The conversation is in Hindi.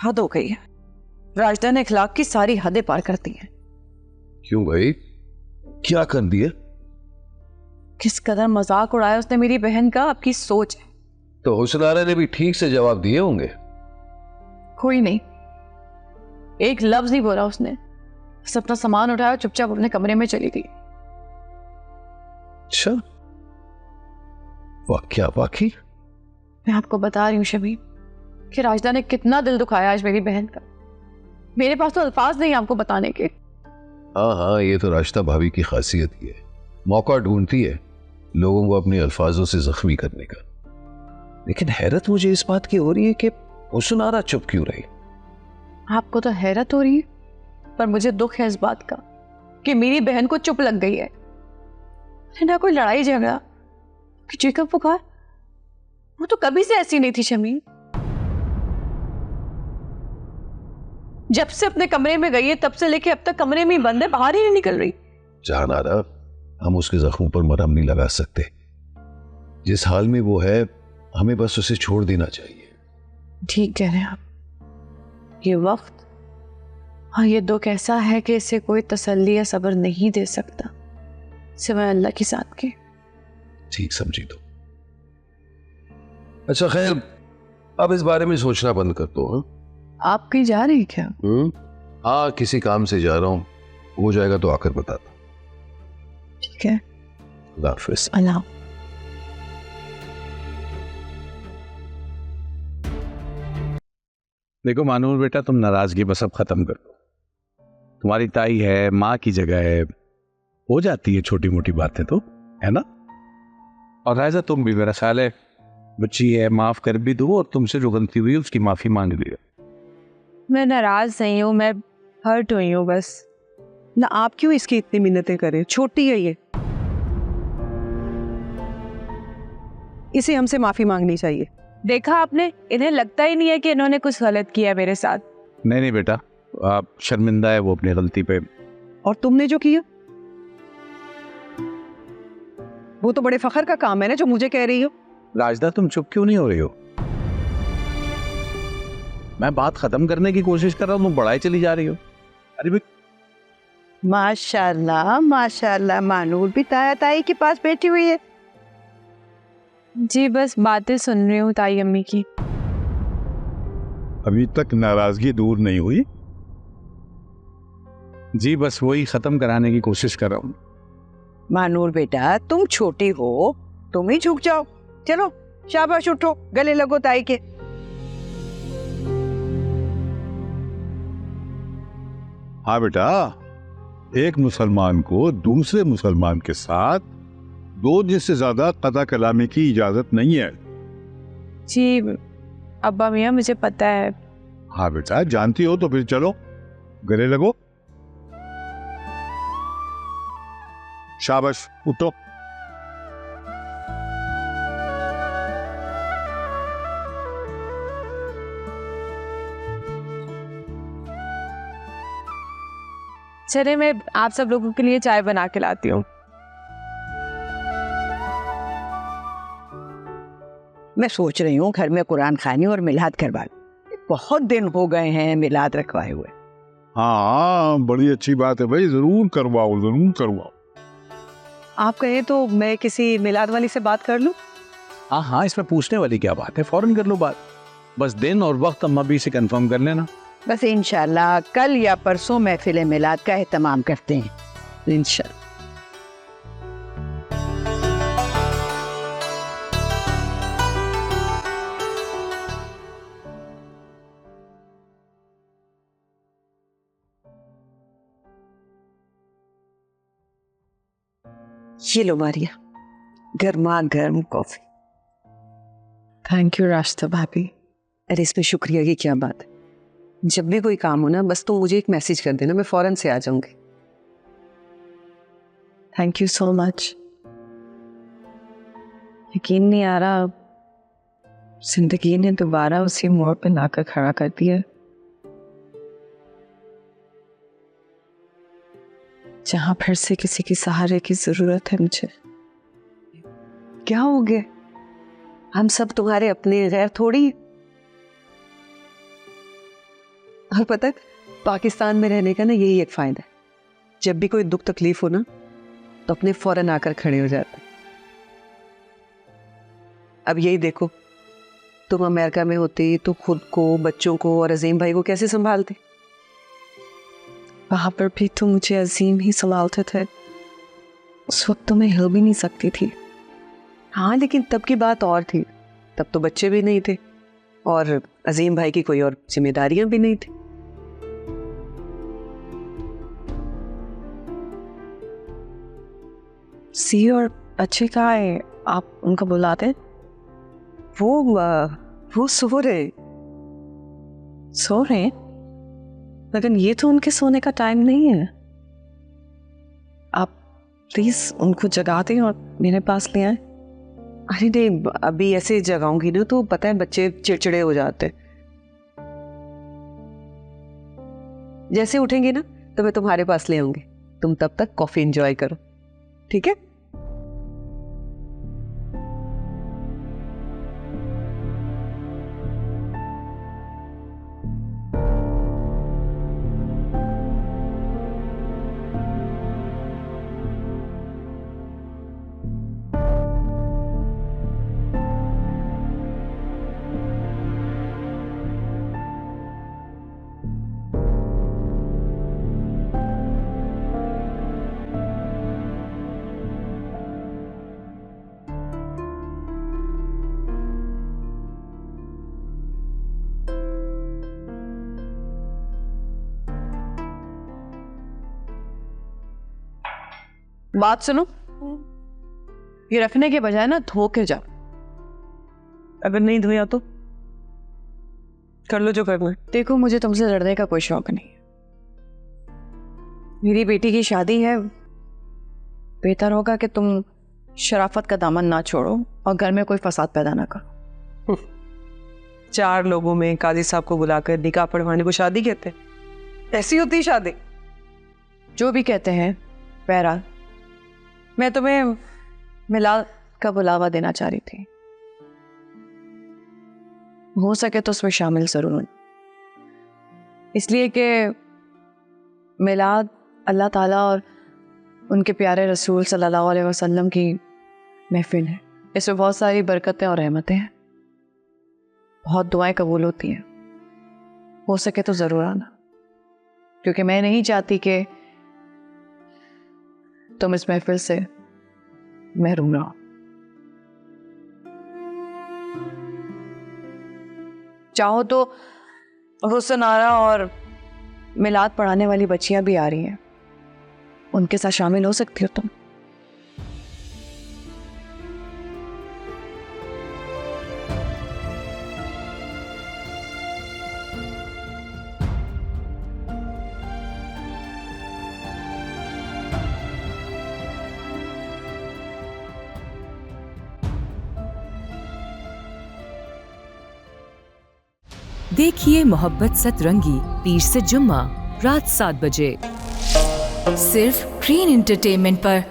हद हो गई है। राजदा ने अखलाक की सारी हदें पार कर दी हैं। क्यों भाई, क्या कर दिए? किस कदर मजाक उड़ाया उसने मेरी बहन का, आपकी सोच है। तो हुस्नारा ने भी ठीक से जवाब दिए होंगे। कोई नहीं, एक लफ्ज नहीं बोला उसने। बस अपना सामान उठाया और चुपचाप अपने कमरे में चली गई। अच्छा, क्या वाकई? मैं आपको बता रही हूँ शबीब कि राजदा ने कितना दिल दुखाया आज मेरी बहन का। मेरे पास तो अल्फाज नहीं आपको बताने के। हाँ हाँ, ये तो राशिदा भाभी की खासियत ही है, मौका ढूंढती है लोगों को अपने अल्फाजों से जख्मी करने का। लेकिन हैरत मुझे इस बात की हो रही है कि हुस्नारा चुप क्यों रही? आपको तो हैरत हो रही है, पर मुझे दुख है इस बात का कि मेरी बहन को चुप लग गई है। ना कोई लड़ाई झगड़ा कि चीखा पुकार, वो तो कभी से ऐसी नहीं थी शमीम। जब से अपने कमरे में गई है तब से लेके अब तक कमरे में ही बंद है, बाहर ही नहीं निकल रही। जान आ रहा, हम उसके जख्मों पर मरहम नहीं लगा सकते। जिस हाल में वो है हमें बस उसे छोड़ देना चाहिए। ठीक कह रहे हैं आप। ये वक्त और ये दुख ऐसा है कि इसे कोई तसल्ली या सब्र नहीं दे सकता सिवाय अल्लाह की साथ के। ठीक समझी तो। अच्छा खैर, अब इस बारे में सोचना बंद कर दो। हाँ, आप कहीं जा रही क्या? हाँ, किसी काम से जा रहा हूँ, हो जाएगा तो आकर बताता। ठीक है, खुदा हाफिज। अल्लाह। देखो मानूर बेटा, तुम नाराजगी बस अब खत्म कर दो। तुम्हारी ताई है, माँ की जगह है, हो जाती है छोटी मोटी बातें तो, है ना? और रायजा तुम भी, मेरा ख्याल है बच्ची है, माफ कर भी दो और तुमसे जो गलती हुई उसकी माफी मांग लियो। मैं नाराज नहीं हूँ, मैं हर्ट हुई हूँ बस। ना आप क्यों इसकी इतनी मिन्नतें करें, छोटी है ये, इसे हमसे माफी मांगनी चाहिए। देखा आपने, इन्हें लगता ही नहीं है कि इन्होंने कुछ गलत किया मेरे साथ। नहीं नहीं बेटा, आप शर्मिंदा है वो अपनी गलती पे। और तुमने जो किया वो तो बड़े फखर का काम है ना, जो मुझे कह रही हो। राजदा तुम चुप क्यों नहीं हो रही हो? मैं बात खत्म करने की कोशिश कर रहा हूँ, तुम बढ़ाई चली जा रही हो। अरे भाई, माशाल्लाह माशाल्लाह, मानूर भी ताया ताई के पास बैठी हुई है। जी बस बातें सुन रही हूँ ताई अम्मी की। अभी तक नाराजगी दूर नहीं हुई? जी बस वही खत्म कराने की कोशिश कर रहा हूँ। मानूर बेटा, तुम छोटी हो, तुम ही झुक जाओ। चलो शाबाश, उठो, गले लगो ताई के। हाँ बेटा, एक मुसलमान को दूसरे मुसलमान के साथ 2 दिन से ज्यादा कता कलामी की इजाजत नहीं है। जी अब्बा मियाँ, मुझे पता है। हाँ बेटा, जानती हो तो फिर चलो गले लगो। शाबाश, उठो। चले, मैं आप सब लोगों के लिए चाय बना के लाती हूँ। मैं सोच रही हूँ घर में कुरान खानी और मिलाद करवा लूं। बहुत दिन हो गए हैं मिलाद रखवाए हुए। हाँ, बड़ी अच्छी बात है भाई, जरूर करवाओ, जरूर करवाओ। आप कहें तो मैं किसी मिलाद वाली से बात कर लूं? हाँ हाँ, इसमें पूछने वाली क्या बात है, फौरन कर लो बात। बस दिन और वक्त अम्मा भी से कंफर्म कर लेना। बस इंशाल्लाह कल या परसों महफिल मिलाद का एहतमाम करते हैं इंशाल्लाह। ये लो मारिया, गर्मा गर्म कॉफी। थैंक यू राशिदा भाभी। अरे इसमें शुक्रिया की क्या बात है। जब भी कोई काम हो ना, बस तुम मुझे एक मैसेज कर देना, मैं फौरन से आ जाऊंगी। Thank you so much. यकीन नहीं आ रहा, जिंदगी ने दोबारा उसी मोड़ पे लाकर खड़ा कर दिया जहां फिर से किसी के सहारे की जरूरत है मुझे। क्या हो गया? हम सब तुम्हारे अपने गैर थोड़ी। और पता है पाकिस्तान में रहने का ना यही एक फायदा है, जब भी कोई दुख तकलीफ हो ना तो अपने फौरन आकर खड़े हो जाते हैं। अब यही देखो, तुम अमेरिका में होती तो खुद को, बच्चों को और अजीम भाई को कैसे संभालते? वहां पर भी तो मुझे अजीम ही संभालते थे, उस वक्त तो मैं हिल भी नहीं सकती थी। हाँ लेकिन तब की बात और थी, तब तो बच्चे भी नहीं थे और अजीम भाई की कोई और जिम्मेदारियां भी नहीं थी। सी और अच्छे कहाँ है, आप उनको बुलाते? वो सो रहे। सो रहे हैं? लेकिन ये तो उनके सोने का टाइम नहीं है। आप प्लीज उनको जगा दें और मेरे पास ले आए। अरे नहीं, अभी ऐसे जगाऊंगी ना तो पता है बच्चे चिड़चिड़े हो जाते। जैसे उठेंगे ना तो मैं तुम्हारे पास ले आऊंगी, तुम तब तक कॉफी एंजॉय करो, ठीक है? बात सुनो, ये रखने के बजाय ना धो के जाओ। अगर नहीं धोया तो कर लो जो करना है। देखो मुझे तुमसे लड़ने का कोई शौक नहीं है, मेरी बेटी की शादी है, बेहतर होगा कि तुम शराफत का दामन ना छोड़ो और घर में कोई फसाद पैदा ना करो। 4 लोगों में काजी साहब को बुलाकर निकाह पढ़वाने को शादी कहते हैं? ऐसी होती है शादी? जो भी कहते हैं, बहरहाल मैं तुम्हें मिलाद का बुलावा देना चाह रही थी, हो सके तो उसमें शामिल जरूर हूं, इसलिए कि मिलाद अल्लाह ताला और उनके प्यारे रसूल सल्लल्लाहु अलैहि वसल्लम की महफिल है। इसमें बहुत सारी बरकतें और रहमतें हैं, बहुत दुआएं कबूल होती हैं। हो सके तो ज़रूर आना, क्योंकि मैं नहीं चाहती कि तुम इस महफिल से महरूम रहो। चाहो तो हुस्न आरा और मिलाद पढ़ाने वाली बच्चियां भी आ रही हैं, उनके साथ शामिल हो सकती हो तुम। देखिए मोहब्बत सतरंगी पीर से जुम्मा रात 7 बजे सिर्फ ग्रीन एंटरटेनमेंट पर।